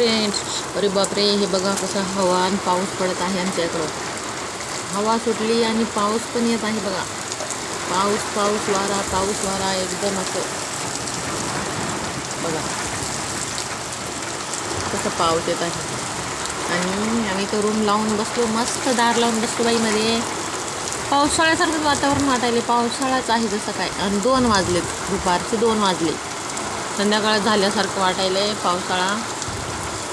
Friends, अरे बापरे, हे बघा कसा हवा आणि पाऊस पडत आहे आमच्याकडं. हवा सुटली आणि पाऊस पण येत आहे बघा. पाऊस पाऊस वारा एकदम असं बघा कसं पाऊस येत आहे. आणि आम्ही तर रूम लावून बसलो, मस्त दार लावून बसलो बाईमध्ये. पावसाळ्यासारखंच वातावरण वाटायले, पावसाळाच आहे जसं काय. आणि 2 वाजलेत, दुपारचे 2 वाजले, संध्याकाळ झाल्यासारखं वाटायलंय, पावसाळा.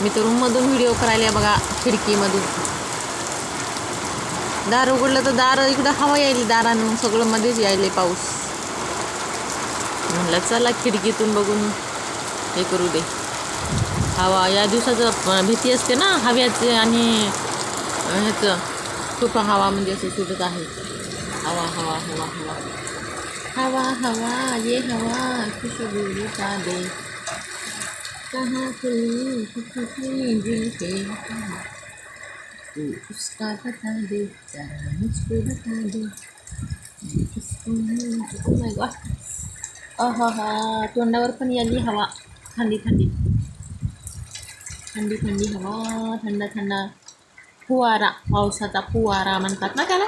मी तर रूममधून व्हिडिओ करायला बघा, खिडकीमधून. दार उघडलं तर दार इकडं हवा यायली दारानं, सगळं मध्येच यायले पाऊस. म्हणलं चला खिडकीतून बघून हे करू दे. हवा या दिवसाचं भीती असते ना हव्याचे आणि ह्याचं, खूप हवा म्हणजे असं सुटत आहे. हवा हवा हवा हवा हवा हवा ये हवा खुशबू का दे, कहाँ खुली खुली जुल्फे तू उसका बता दे, जरा मुझको बता दे किसको. ओ माय गॉड, हा तोंडावर पण याली हवा. थंडी थंडी थंडी थंडी हवा, थंड थंड फुवारा, पावसाचा फुवारा म्हणतात ना त्याला.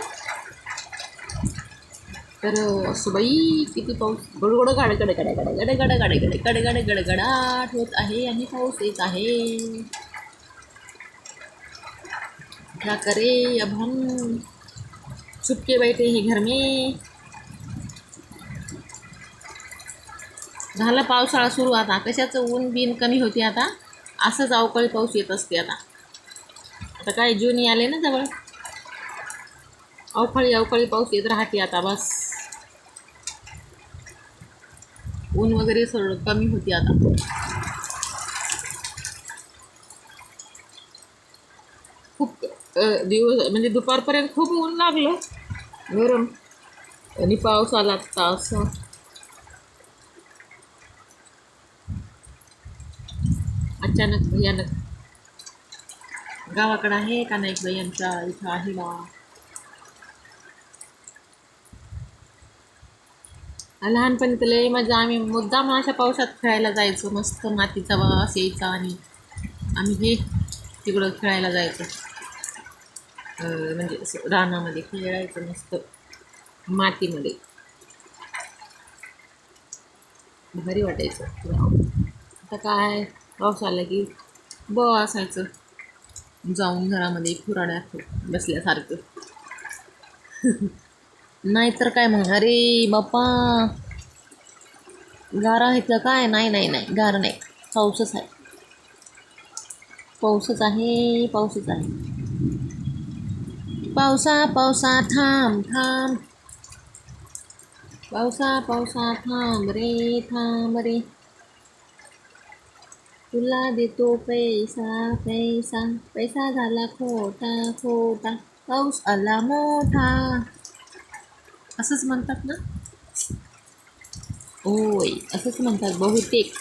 तर असं बाई किती पाऊस, गडगड गाडगड गडगड गडगड गडगड गडगड गडगडाट होत आहे आणि पाऊस येत आहे. क्या करे अब हम, छुपके बैठे हैं घर में. झालं पावसाळा सुरू आता. कशाचं ऊन बिन कमी होते आता, असंच अवकाळी पाऊस येत असते आता. आता काय जून आले ना जवळ, अवकाळी पाऊस येत राहते आता. बस ऊन वगैरे सगळं कमी होते आता. खूप दिवस म्हणजे दुपारपर्यंत खूप ऊन लागलं, गरम. आणि पाऊस आला आता असं. अचानक भयानक. गावाकडं आहे का नाही बाई आमच्या इथं आहे बा. लहानपणी तर लय मजा, आम्ही मुद्दाम अशा पावसात खेळायला जायचो. मस्त मातीचा वास यायचा आणि आम्ही हे तिकडं खेळायला जायचो. म्हणजे असं रानामध्ये खेळायचं मस्त मातीमध्ये, भारी वाटायचं. आता काय पाऊस आला की असायचं जाऊन घरामध्ये खुराड्यात बसल्यासारखं. नाहीतर काय मग, अरे बाप्पा गारा आहे का काय. नाही नाही नाही, गार नाही, पाऊसच आहे, पाऊसच आहे, पाऊसच आहे. पावसा पावसा थांब थांब, पावसा पावसा थांब रे, तुला देतो पैसा पैसा, पैसा झाला खोटा खोटा, पाऊस आला मोठा. असंच म्हणतात ना. होय, असंच म्हणतात बहुतेक.